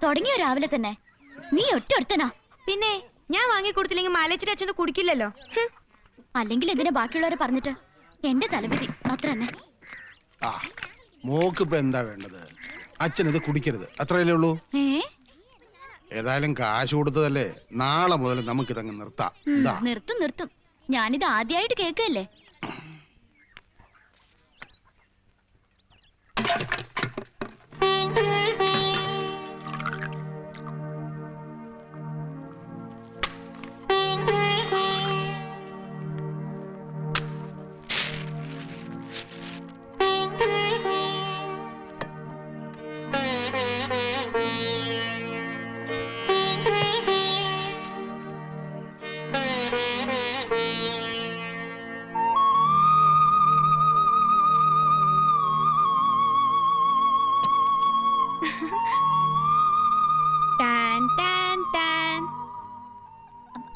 തുടങ്ങിയോ രാവിലെ തന്നെ? നീ ഒറ്റൊരുത്തനാ. പിന്നെ ഞാൻ വാങ്ങി കൊടുത്തില്ലെങ്കിൽ മാലേച്ചിന്റെ അച്ഛൻ കുടിക്കില്ലല്ലോ. അല്ലെങ്കിൽ എന്തിനാ ബാക്കിയുള്ളവരെ പറഞ്ഞിട്ട്? എന്റെ തലവിധി അത്ര തന്നെ. മോക്കിപ്പോ എന്താ വേണ്ടത്? അച്ഛൻ ഇത് കുടിക്കരുത്, അത്രയല്ലേ ഉള്ളൂ. ഏതായാലും കാശ് കൊടുത്തതല്ലേ, നാളെ മുതൽ നമുക്കിതങ്ങ് നിർത്താം. നിർത്തും. ഞാനിത് ആദ്യമായിട്ട് കേൾക്കല്ലേ.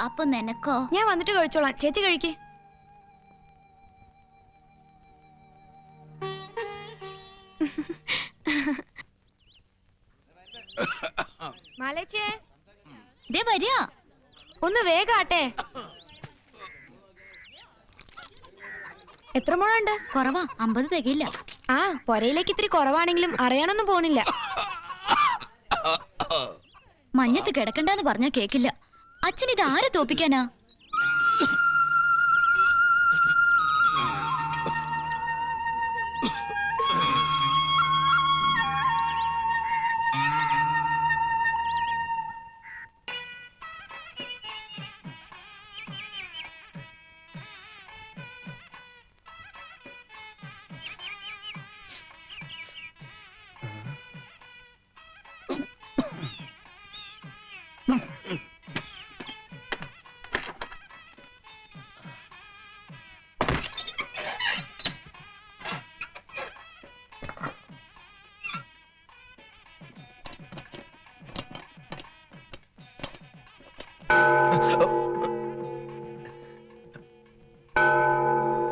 അപ്പൊ നിനക്കോ? ഞാൻ വന്നിട്ട് കഴിച്ചോളാം. ചേച്ചി കഴിക്കേ. മാലേച്ചേ വരിക. ഒന്ന് വേഗാട്ടെ. എത്ര മുഴുണ്ട്? കുറവാ, 50 തികയില്ല. പൊരയിലേക്ക് ഇത്തിരി കുറവാണെങ്കിലും അറിയാനൊന്നും പോണില്ല. മഞ്ഞത്ത് കിടക്കണ്ടെന്ന് പറഞ്ഞാ കേക്കില്ല. അച്ഛൻ ഇത് ആരെ തോപ്പിക്കാനാ?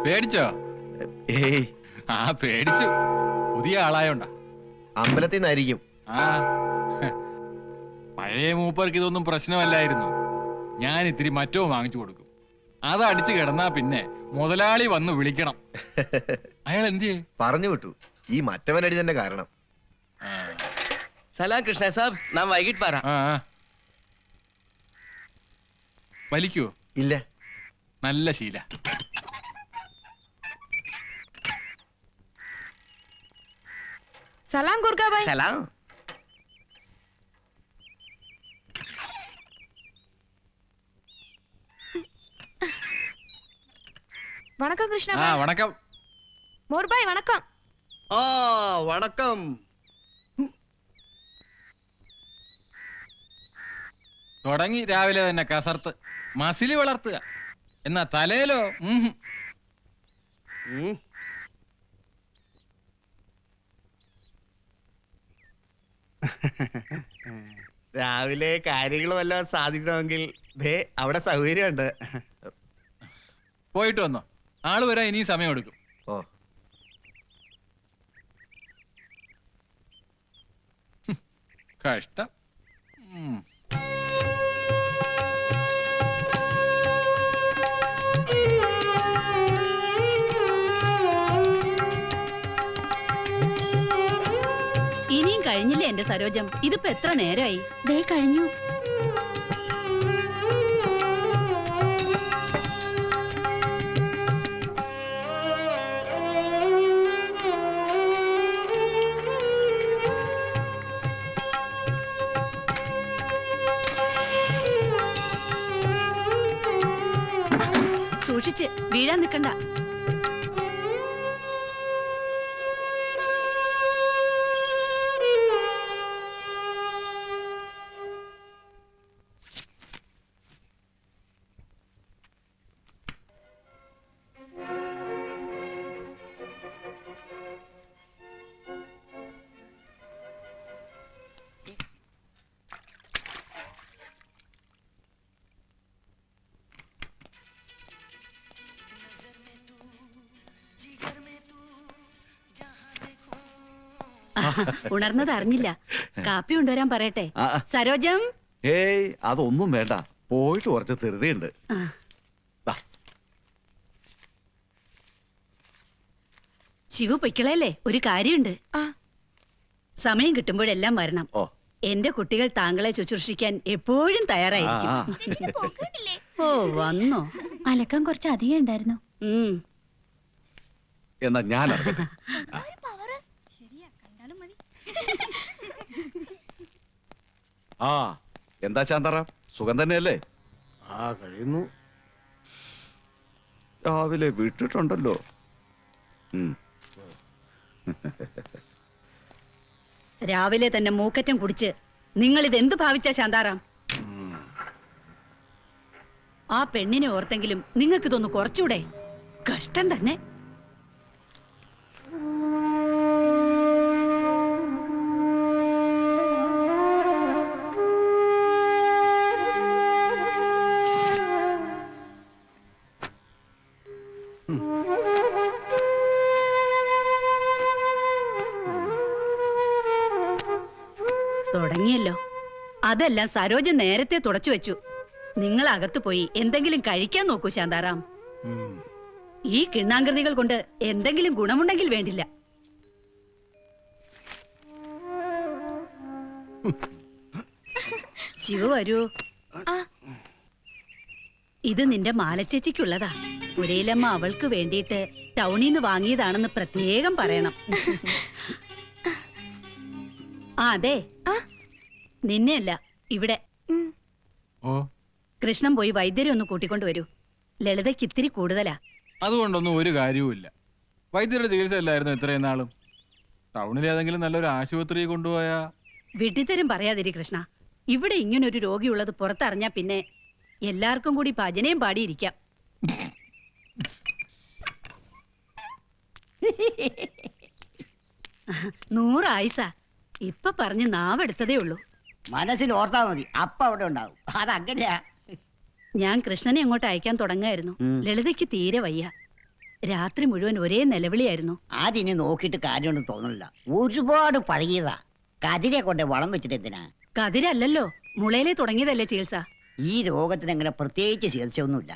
പേടിച്ചോ? പേടിച്ചു. പുതിയ ആളായോണ്ടാ. അമ്പലത്തിൽ നിന്നായിരിക്കും. പഴയ മൂപ്പർക്ക് ഇതൊന്നും പ്രശ്നമല്ലായിരുന്നു. ഞാൻ ഇത്തിരി മറ്റോ വാങ്ങിച്ചു കൊടുക്കും. അത് അടിച്ചു കിടന്നാ പിന്നെ മുതലാളി വന്ന് വിളിക്കണം. അയാൾ എന്തിയേ? പറഞ്ഞു വിട്ടു. ഈ മറ്റവനടി തന്നെ കാരണം. സലാം കൃഷ്ണ സാബ്, നാം വൈകിട്ട് പറ. വലിക്കോ? ഇല്ല. നല്ല ശീല. സലാം ഗുർഗാ ഭായ്. സലാം. വണക്കം കൃഷ്ണ ഭായ്. വണക്കം മോർ ഭായ്. വണക്കം. വണക്കം. തുടങ്ങി രാവിലെ തന്നെ കസർത്ത്. മസിലി വളർത്തുക. എന്നാ തലയിലോ? രാവിലെ കാര്യങ്ങൾ വല്ലതും സാധിക്കണമെങ്കിൽ അവിടെ സൗകര്യമുണ്ട്. പോയിട്ട് വന്നോ? ആള് വരാൻ ഇനിയും സമയം എടുക്കും. കഷ്ടം. ഇനിയും കഴിഞ്ഞില്ലേ എന്റെ സരോജം? ഇതിപ്പോ എത്ര നേരമായി? കഴിഞ്ഞു. സൂക്ഷിച്ച് വീഴാൻ നിൽക്കണ്ട. ഉണർന്നത് അറിഞ്ഞില്ല. കാപ്പി കൊണ്ടുവരാൻ പറയട്ടെ? സരോജം. ഏയ് അതൊന്നും വേണ്ട, പോയിട്ട് കുറച്ച് ധൃതിയുണ്ട്. ആ. ശിവു പൊയ്ക്കളല്ലേ, ഒരു കാര്യമുണ്ട്. സമയം കിട്ടുമ്പോഴെല്ലാം വരണം. ഓ. എന്റെ കുട്ടികൾ താങ്കളെ ശുശ്രൂഷിക്കാൻ എപ്പോഴും തയ്യാറായിരിക്കും. ഓ വന്നോ? അലക്കാൻ കുറച്ച് അധികം ഉണ്ടായിരുന്നു. എന്നാ ഞാൻ ഇറങ്ങട്ടെ. ആ എന്താ ശാന്താറാം, സുഖം തന്നെയല്ലേ? ആ കഴിയുന്നു. രാവിലെ വിട്ടിട്ടുണ്ടല്ലോ. രാവിലെ തന്നെ മൂക്കറ്റം കുടിച്ച് നിങ്ങൾ ഇതെന്ത് ഭാവിച്ച ശാന്താറാം? ആ പെണ്ണിനെ ഓർത്തെങ്കിലും നിങ്ങൾക്ക് ഇതൊന്ന് കുറച്ചൂടെ? കഷ്ടം തന്നെ. തുടങ്ങിയല്ലോ. അതെല്ലാം സരോജൻ നേരത്തെ തുടച്ചു വെച്ചു. നിങ്ങൾ അകത്ത് പോയി എന്തെങ്കിലും കഴിക്കാൻ നോക്കൂ ശാന്താറാം. ഈ കിണ്ണാങ്കൃതികൾ കൊണ്ട് എന്തെങ്കിലും ഗുണമുണ്ടെങ്കിൽ വേണ്ടില്ല. ശിവ വരൂ. ഇത് നിന്റെ മാലച്ചേച്ചിക്കുള്ളതാ. ഒരേലമ്മ അവൾക്ക് വേണ്ടിയിട്ട് ടൗണിൽ നിന്ന് വാങ്ങിയതാണെന്ന് പ്രത്യേകം പറയണം. ആ അതെ, നിന്നെയല്ല ഇവിടെ. കൃഷ്ണൻ പോയി വൈദ്യരെ ഒന്ന് കൂട്ടിക്കൊണ്ടുവരൂ. ലളിതയ്ക്ക് ഇത്തിരി കൂടുതലാ. അതുകൊണ്ടൊന്നും ഒരു കാര്യവുമില്ല. വൈദ്യരുടെ ചികിത്സ അല്ലായിരുന്നു ഇത്രയും നാളും. ടൗണിൽ ഏതെങ്കിലും നല്ലൊരു ആശുപത്രി കൊണ്ടുപോയാ. വിഡിത്തരം പറയാതിരി കൃഷ്ണ. ഇവിടെ ഇങ്ങനൊരു രോഗിയുള്ളത് പുറത്തറിഞ്ഞാ പിന്നെ എല്ലാവർക്കും കൂടി ഭജനയും പാടിയിരിക്കാം. നൂറായിസ ഇപ്പൊ പറഞ്ഞ് നാവെടുത്തതേ ഉള്ളൂ. മനസ്സിൽ ഓർത്താ മതി, അപ്പ അവിടെ ഉണ്ടാവും. അതങ്ങനെയാ. ഞാൻ കൃഷ്ണനെ അങ്ങോട്ട് അയക്കാൻ തുടങ്ങായിരുന്നു. ലളിതയ്ക്ക് തീരെ വയ്യ. രാത്രി മുഴുവൻ ഒരേ നിലവിളിയായിരുന്നു. അതിനി നോക്കിയിട്ട് കാര്യമൊന്നും തോന്നുന്നില്ല. ഒരുപാട് പഴകിയതാ. കതിരെ കൊണ്ട് വളം വെച്ചിട്ട് എന്തിനാ? കതിരല്ലല്ലോ, മുളയിലെ തുടങ്ങിയതല്ലേ ചികിത്സ. ഈ രോഗത്തിന് അങ്ങനെ പ്രത്യേകിച്ച് ചികിത്സയൊന്നുമില്ല.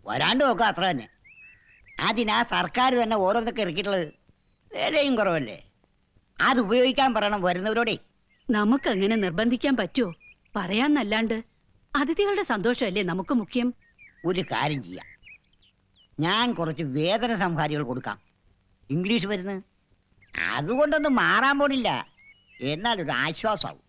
വരാണ്ട് നോക്കുക, അത്ര തന്നെ. അതിനാ സർക്കാർ തന്നെ ഓരോന്നൊക്കെ ഇറക്കിയിട്ടുള്ളത്. വിലയും കുറവല്ലേ? അത് ഉപയോഗിക്കാൻ പറയണം വരുന്നവരോടെ. നമുക്കങ്ങനെ നിർബന്ധിക്കാൻ പറ്റുമോ? പറയാന്നല്ലാണ്ട് അതിഥികളുടെ സന്തോഷമല്ലേ നമുക്ക് മുഖ്യം. ഒരു കാര്യം ചെയ്യാം, ഞാൻ കുറച്ച് വേദന സംഹാരികൾ കൊടുക്കാം. ഇംഗ്ലീഷ് മരുന്ന്. അതുകൊണ്ടൊന്നും മാറാൻ പോണില്ല, എന്നാൽ ഒരു ആശ്വാസമാവും.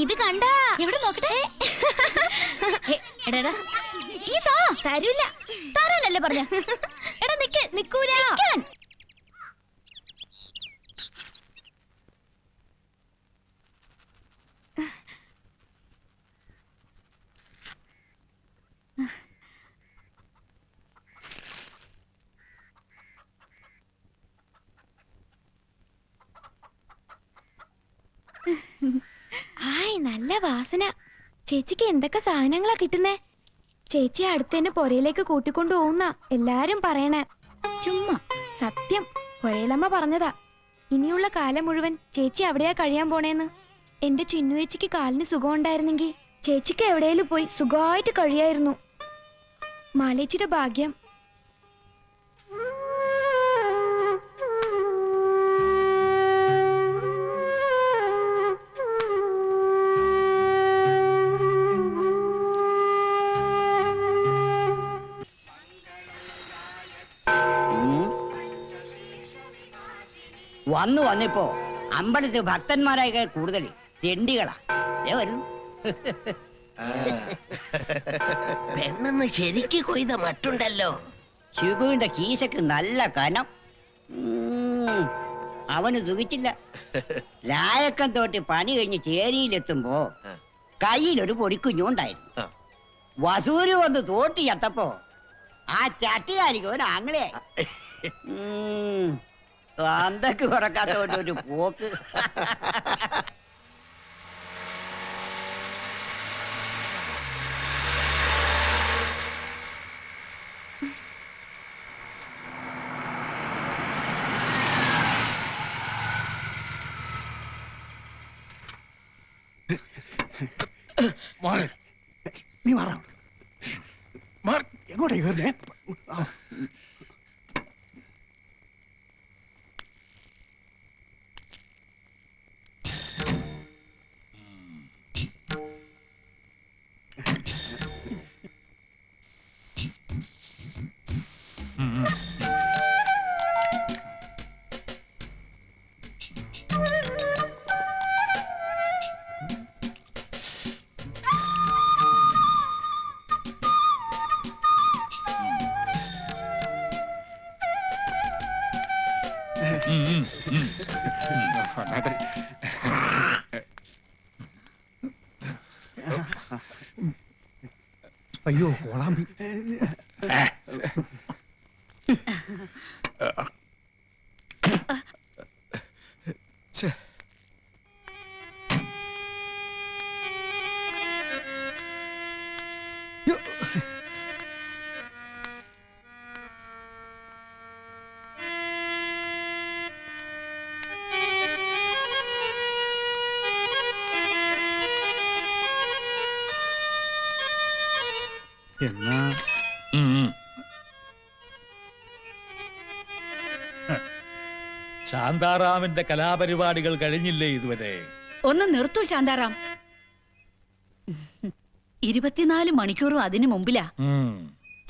ഇത് കണ്ടാ എവിടെ നോക്കട്ടെ. തരൂല, തരാനല്ലേ പറഞ്ഞ. എടാ നിക്ക്, നിക്കൂല. ആയ് നല്ല വാസന. ചേച്ചിക്ക് എന്തൊക്കെ സാധനങ്ങളാ കിട്ടുന്നേ? ചേച്ചി അടുത്തന്നെ പൊരയിലേക്ക് കൂട്ടിക്കൊണ്ടു പോകുന്ന എല്ലാരും പറയണേ. ചുമ്മാ. സത്യം, പൊരയിലമ്മ പറഞ്ഞതാ. ഇനിയുള്ള കാലം മുഴുവൻ ചേച്ചി അവിടെയാ കഴിയാൻ പോണേന്ന്. എന്റെ ചിന്നു ചേച്ചിക്ക് കാലിന് സുഖം ഉണ്ടായിരുന്നെങ്കിൽ ചേച്ചിക്ക് എവിടെയെങ്കിലും പോയി സുഖമായിട്ട് കഴിയായിരുന്നു. മാലേച്ചിയുടെ ഭാഗ്യം. വന്നിപ്പോ അമ്പലത്തിൽ ഭക്തന്മാരായ കൂടുതൽ തെണ്ടികളാ. വരും പെണ്ണെന്ന് ശരിക്ക് കൊയ്ത മട്ടുണ്ടല്ലോ. ശിവുവിന്റെ കീശക്ക് നല്ല കനം. അവന് സുഖിച്ചില്ല. ലായക്കം തോട്ടി പണി കഴിഞ്ഞ് ചേരിയിലെത്തുമ്പോ കയ്യിലൊരു പൊടിക്കുഞ്ഞുണ്ടായിരുന്നു. വസൂര് വന്ന് തോട്ടി ചട്ടപ്പോ ആ ചട്ടിയാലിക്ക് ഒരു ആങ്ങളെ അന്തൊക്കെ കുറക്കാത്തോണ്ട് ഒരു പോക്ക്. നീ മാറാം. എങ്ങോട്ടേ കയറുന്നേ? അയ്യോ കോളാമ്പി. എന്നാ ശാന്താറാമിന്റെ കലാപരിപാടികൾ കഴിഞ്ഞില്ലേ ഇതുവരെ? ഒന്ന് നിർത്തൂ ശാന്താറാം. 24 മണിക്കൂറും അതിനു മുമ്പിലാ.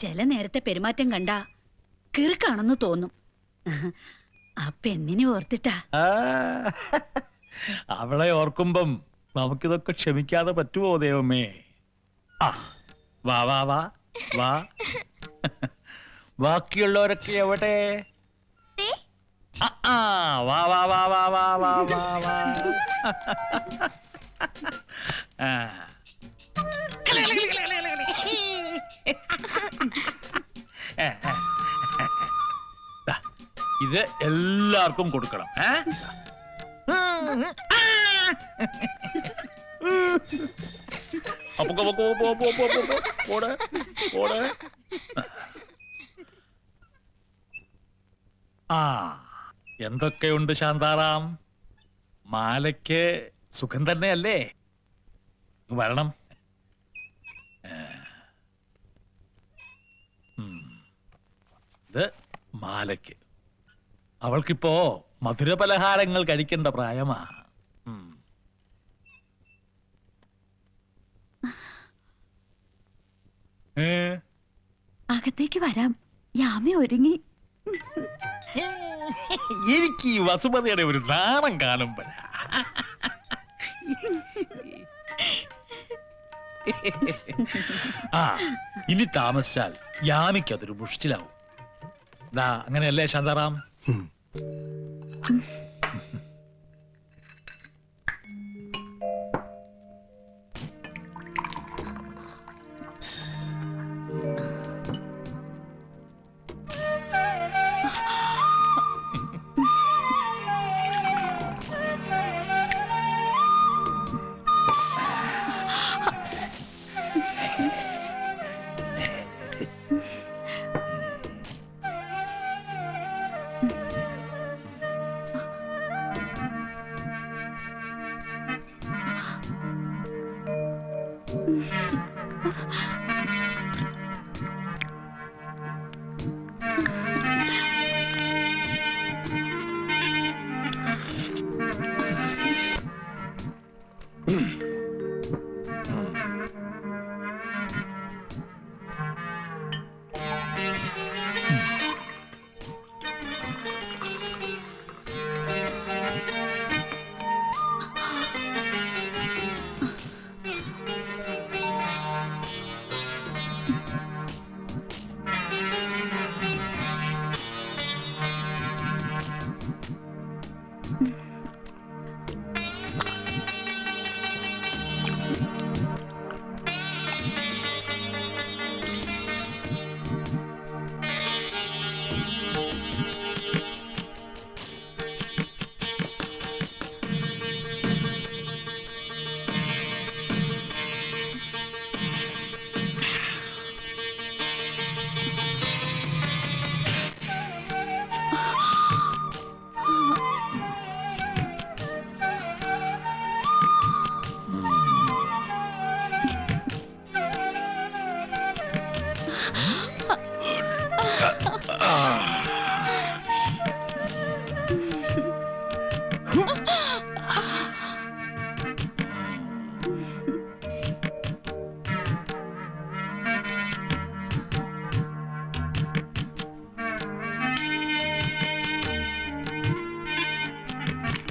ചില നേരത്തെ പെരുമാറ്റം കണ്ട കിറുക്കാണെന്ന് തോന്നും. ആ പെണ്ണിനെ ഓർത്തിട്ടാ. അവളെ ഓർക്കുമ്പം നമുക്കിതൊക്കെ ക്ഷമിക്കാതെ പറ്റുമോ ദൈവമേ? ആ വാ വാ വാ വാ. ബാക്കിയുള്ളവരൊക്കെ എവിടെ? വാ വാ വാ വാ വാ വാ വാ വാ. ഇത് എല്ലാവർക്കും കൊടുക്കണം. എന്തൊക്കെയുണ്ട് ശാന്താറാം? മാലയ്ക്ക് സുഖം തന്നെയല്ലേ? വരണം. ഇത് മാലയ്ക്ക്. അവൾക്കിപ്പോ മധുരപലഹാരങ്ങൾ കഴിക്കേണ്ട പ്രായമാ. അകത്തേക്ക് വരാം. യാമി ഒരുങ്ങി. എനിക്ക് ഈ വസുമതിയുടെ ഒരു നാണം കാണുമ്പോഴ. ഇനി താമസിച്ചാൽ യാമിക്ക് അതൊരു മുഷ്ടിലാവും. അങ്ങനെയല്ലേ ശാന്താറാം?